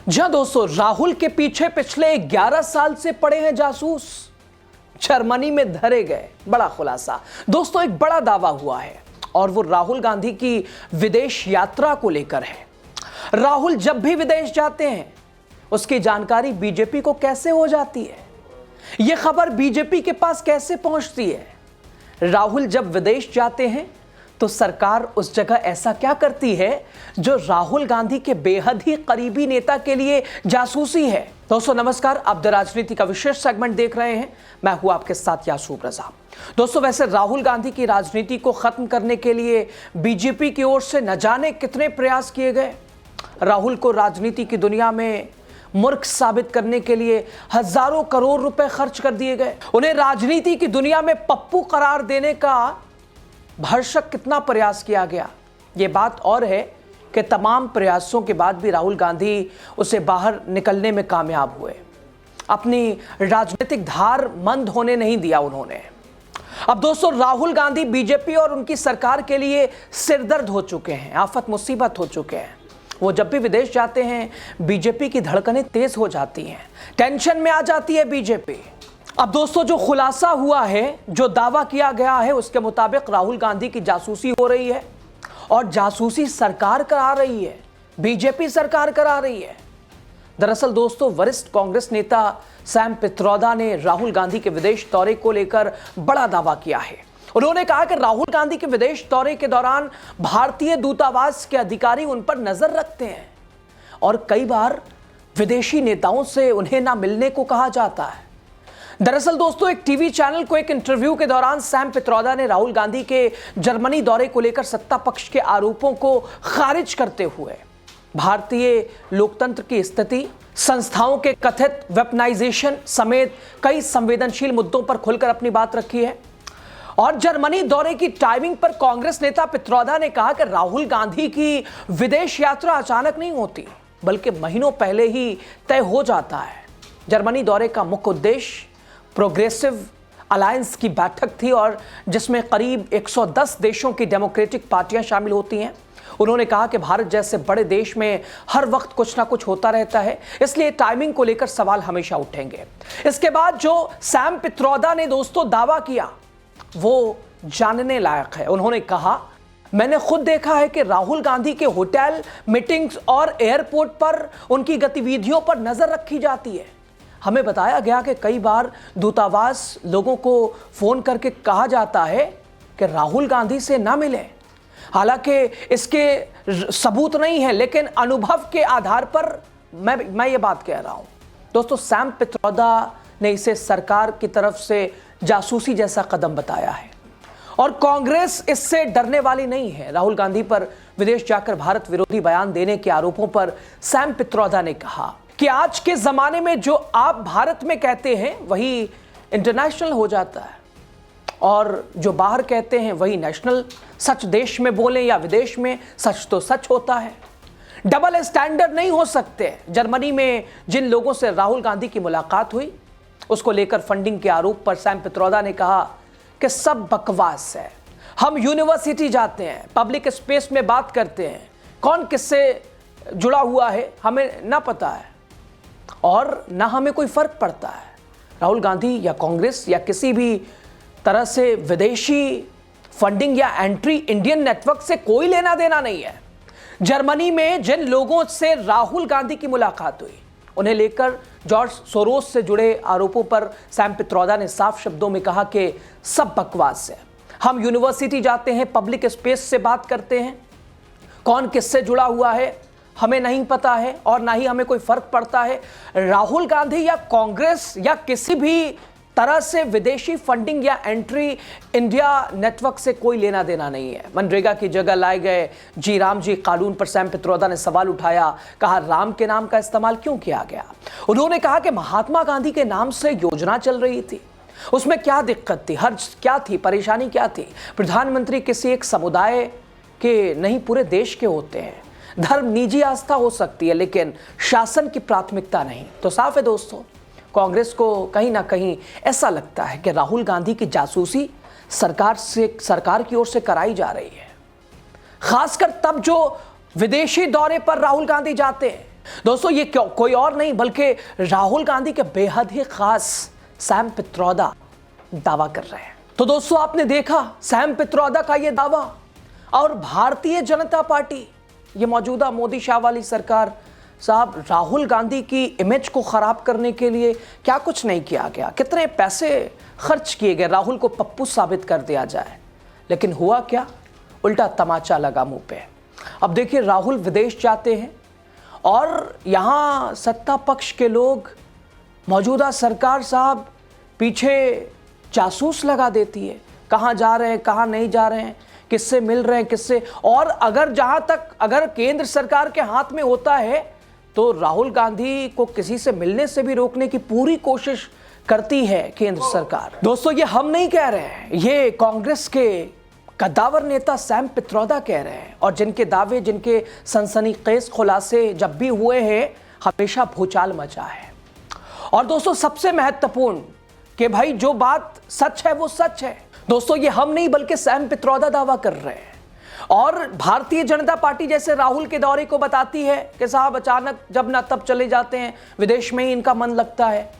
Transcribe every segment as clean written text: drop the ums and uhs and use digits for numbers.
जी हां दोस्तों, राहुल के पीछे पिछले 11 साल से पड़े हैं जासूस। जर्मनी में धरे गए। बड़ा खुलासा दोस्तों, एक बड़ा दावा हुआ है और वो राहुल गांधी की विदेश यात्रा को लेकर है। राहुल जब भी विदेश जाते हैं उसकी जानकारी बीजेपी को कैसे हो जाती है, यह खबर बीजेपी के पास कैसे पहुंचती है। राहुल जब विदेश जाते हैं तो सरकार उस जगह ऐसा क्या करती है जो राहुल गांधी के बेहद ही करीबी नेता के लिए जासूसी है। दोस्तों नमस्कार, आप द राजनीति का विशेष सेगमेंट देख रहे हैं। मैं हूं आपके साथ यासूब रजा। दोस्तों वैसे राहुल गांधी की राजनीति को खत्म करने के लिए बीजेपी की ओर से न जाने कितने प्रयास किए गए। राहुल को राजनीति की दुनिया में मूर्ख साबित करने के लिए हजारों करोड़ रुपए खर्च कर दिए गए। उन्हें राजनीति की दुनिया में पप्पू करार देने का भरसक कितना प्रयास किया गया। यह बात और है कि तमाम प्रयासों के बाद भी राहुल गांधी उसे बाहर निकलने में कामयाब हुए। अपनी राजनीतिक धार मंद होने नहीं दिया उन्होंने। अब दोस्तों राहुल गांधी बीजेपी और उनकी सरकार के लिए सिरदर्द हो चुके हैं, आफत मुसीबत हो चुके हैं। वो जब भी विदेश जाते हैं बीजेपी की धड़कनें तेज हो जाती हैं, टेंशन में आ जाती है बीजेपी। अब दोस्तों जो खुलासा हुआ है, जो दावा किया गया है, उसके मुताबिक राहुल गांधी की जासूसी हो रही है और जासूसी सरकार करा रही है, बीजेपी सरकार करा रही है। दरअसल दोस्तों वरिष्ठ कांग्रेस नेता सैम पित्रोदा ने राहुल गांधी के विदेश दौरे को लेकर बड़ा दावा किया है। उन्होंने कहा कि राहुल गांधी के विदेश दौरे के दौरान भारतीय दूतावास के अधिकारी उन पर नजर रखते हैं और कई बार विदेशी नेताओं से उन्हें ना मिलने को कहा जाता है। दरअसल दोस्तों एक टीवी चैनल को एक इंटरव्यू के दौरान सैम पित्रोदा ने राहुल गांधी के जर्मनी दौरे को लेकर सत्ता पक्ष के आरोपों को खारिज करते हुए भारतीय लोकतंत्र की स्थिति, संस्थाओं के कथित वेपनाइजेशन समेत कई संवेदनशील मुद्दों पर खुलकर अपनी बात रखी है। और जर्मनी दौरे की टाइमिंग पर कांग्रेस नेता पित्रोदा ने कहा कि राहुल गांधी की विदेश यात्रा अचानक नहीं होती बल्कि महीनों पहले ही तय हो जाता है। जर्मनी दौरे का मुख्य उद्देश्य प्रोग्रेसिव अलायंस की बैठक थी और जिसमें करीब 110 देशों की डेमोक्रेटिक पार्टियां शामिल होती हैं। उन्होंने कहा कि भारत जैसे बड़े देश में हर वक्त कुछ ना कुछ होता रहता है, इसलिए टाइमिंग को लेकर सवाल हमेशा उठेंगे। इसके बाद जो सैम पित्रोदा ने दोस्तों दावा किया वो जानने लायक है। उन्होंने कहा, मैंने खुद देखा है कि राहुल गांधी के होटल, मीटिंग्स और एयरपोर्ट पर उनकी गतिविधियों पर नजर रखी जाती है। हमें बताया गया कि कई बार दूतावास लोगों को फोन करके कहा जाता है कि राहुल गांधी से ना मिले। हालांकि इसके सबूत नहीं है, लेकिन अनुभव के आधार पर मैं ये बात कह रहा हूं। दोस्तों सैम पित्रोदा ने इसे सरकार की तरफ से जासूसी जैसा कदम बताया है और कांग्रेस इससे डरने वाली नहीं है। राहुल गांधी पर विदेश जाकर भारत विरोधी बयान देने के आरोपों पर सैम पित्रोदा ने कहा कि आज के जमाने में जो आप भारत में कहते हैं वही इंटरनेशनल हो जाता है और जो बाहर कहते हैं वही नेशनल। सच देश में बोलें या विदेश में, सच तो सच होता है। डबल स्टैंडर्ड नहीं हो सकते। जर्मनी में जिन लोगों से राहुल गांधी की मुलाकात हुई उसको लेकर फंडिंग के आरोप पर सैम पित्रोदा ने कहा कि सब बकवास है। हम यूनिवर्सिटी जाते हैं, पब्लिक स्पेस में बात करते हैं, कौन किससे जुड़ा हुआ है हमें ना पता है और ना हमें कोई फर्क पड़ता है। राहुल गांधी या कांग्रेस या किसी भी तरह से विदेशी फंडिंग या एंट्री इंडियन नेटवर्क से कोई लेना देना नहीं है। जर्मनी में जिन लोगों से राहुल गांधी की मुलाकात हुई उन्हें लेकर जॉर्ज सोरोस से जुड़े आरोपों पर सैम पित्रोदा ने साफ शब्दों में कहा कि सब बकवास है। हम यूनिवर्सिटी जाते हैं, पब्लिक स्पेस से बात करते हैं, कौन किससे जुड़ा हुआ है हमें नहीं पता है और ना ही हमें कोई फर्क पड़ता है। राहुल गांधी या कांग्रेस या किसी भी तरह से विदेशी फंडिंग या एंट्री इंडिया नेटवर्क से कोई लेना देना नहीं है। मनरेगा की जगह लाए गए जी राम जी कानून पर सैम पित्रोदा ने सवाल उठाया। कहा, राम के नाम का इस्तेमाल क्यों किया गया? उन्होंने कहा कि महात्मा गांधी के नाम से योजना चल रही थी, उसमें क्या दिक्कत थी, हर्ज क्या थी, परेशानी क्या थी? प्रधानमंत्री किसी एक समुदाय के नहीं पूरे देश के होते हैं। धर्म निजी आस्था हो सकती है लेकिन शासन की प्राथमिकता नहीं। तो साफ है दोस्तों, कांग्रेस को कहीं ना कहीं ऐसा लगता है कि राहुल गांधी की जासूसी सरकार की ओर से कराई जा रही है। खासकर तब जो विदेशी दौरे पर राहुल गांधी जाते हैं दोस्तों ये कोई और नहीं बल्कि राहुल गांधी के बेहद ही खास सैम पित्रोदा दावा कर रहे हैं। तो दोस्तों आपने देखा सैम पित्रोदा का ये दावा, और भारतीय जनता पार्टी, ये मौजूदा मोदी शाह वाली सरकार साहब, राहुल गांधी की इमेज को खराब करने के लिए क्या कुछ नहीं किया गया, कितने पैसे खर्च किए गए राहुल को पप्पू साबित कर दिया जाए, लेकिन हुआ क्या, उल्टा तमाचा लगा मुंह पे। अब देखिए राहुल विदेश जाते हैं और यहां सत्ता पक्ष के लोग, मौजूदा सरकार साहब पीछे जासूस लगा देती है, कहां जा रहे हैं कहां नहीं जा रहे हैं, किससे मिल रहे हैं किससे, और अगर केंद्र सरकार के हाथ में होता है तो राहुल गांधी को किसी से मिलने से भी रोकने की पूरी कोशिश करती है केंद्र सरकार। दोस्तों ये हम नहीं कह रहे हैं, ये कांग्रेस के कद्दावर नेता सैम पित्रोदा कह रहे हैं, और जिनके दावे, जिनके सनसनीखेज खुलासे जब भी हुए हैं हमेशा भूचाल मचा है। और दोस्तों सबसे महत्वपूर्ण कि भाई जो बात सच है वो सच है। दोस्तों ये हम नहीं बल्कि सैम पित्रोदा दावा कर रहे हैं, और भारतीय जनता पार्टी जैसे राहुल के दौरे को बताती है कि साहब अचानक जब ना तब चले जाते हैं, विदेश में ही इनका मन लगता है।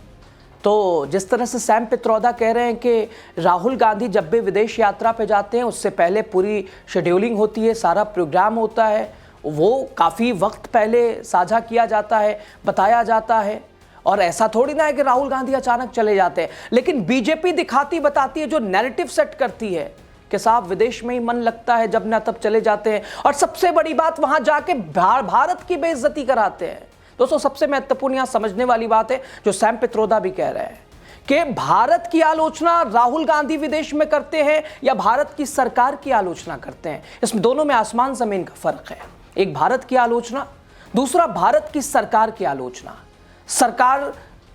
तो जिस तरह से सैम पित्रोदा कह रहे हैं कि राहुल गांधी जब भी विदेश यात्रा पे जाते हैं उससे पहले पूरी शेड्यूलिंग होती है, सारा प्रोग्राम होता है, वो काफ़ी वक्त पहले साझा किया जाता है, बताया जाता है, और ऐसा थोड़ी ना है कि राहुल गांधी अचानक चले जाते हैं। लेकिन बीजेपी दिखाती बताती है, जो नैरेटिव सेट करती है कि साहब विदेश में ही मन लगता है, जब ना तब चले जाते हैं, और सबसे बड़ी बात वहां जाके भारत की बेइज्जती कराते हैं। दोस्तों सबसे महत्वपूर्ण यहां समझने वाली बात है जो सैम पित्रोदा भी कह रहे हैं कि भारत की आलोचना राहुल गांधी विदेश में करते हैं या भारत की सरकार की आलोचना करते हैं, इसमें दोनों में आसमान जमीन का फर्क है। एक भारत की आलोचना, दूसरा भारत की सरकार की आलोचना, सरकार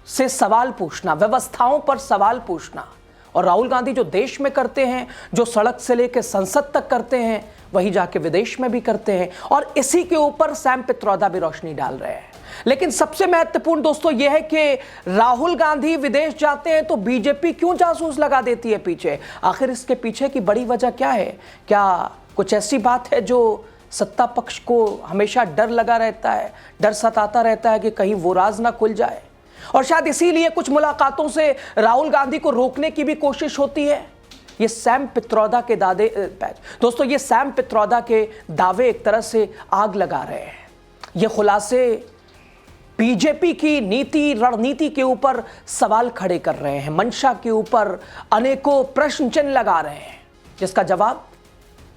से सवाल पूछना, व्यवस्थाओं पर सवाल पूछना। और राहुल गांधी जो देश में करते हैं, जो सड़क से लेकर संसद तक करते हैं, वही जाके विदेश में भी करते हैं, और इसी के ऊपर सैम पित्रोदा भी रोशनी डाल रहे हैं। लेकिन सबसे महत्वपूर्ण दोस्तों यह है कि राहुल गांधी विदेश जाते हैं तो बीजेपी क्यों जासूस लगा देती है पीछे? आखिर इसके पीछे की बड़ी वजह क्या है? क्या कुछ ऐसी बात है जो सत्ता पक्ष को हमेशा डर लगा रहता है, डर सताता रहता है कि कहीं वो राज ना खुल जाए, और शायद इसीलिए कुछ मुलाकातों से राहुल गांधी को रोकने की भी कोशिश होती है? ये सैम पित्रोदा के दोस्तों ये सैम पित्रोदा के दावे एक तरह से आग लगा रहे हैं। ये खुलासे बीजेपी की नीति रणनीति के ऊपर सवाल खड़े कर रहे हैं, मंशा के ऊपर अनेकों प्रश्न चिन्ह लगा रहे हैं, जिसका जवाब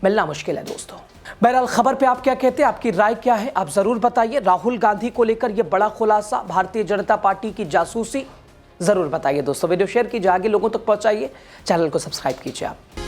मिलना मुश्किल है। दोस्तों बहरहाल खबर पे आप क्या कहते हैं, आपकी राय क्या है, आप जरूर बताइए। राहुल गांधी को लेकर यह बड़ा खुलासा, भारतीय जनता पार्टी की जासूसी, जरूर बताइए। दोस्तों वीडियो शेयर कीजिए, आगे लोगों तक पहुंचाइए, चैनल को सब्सक्राइब कीजिए आप।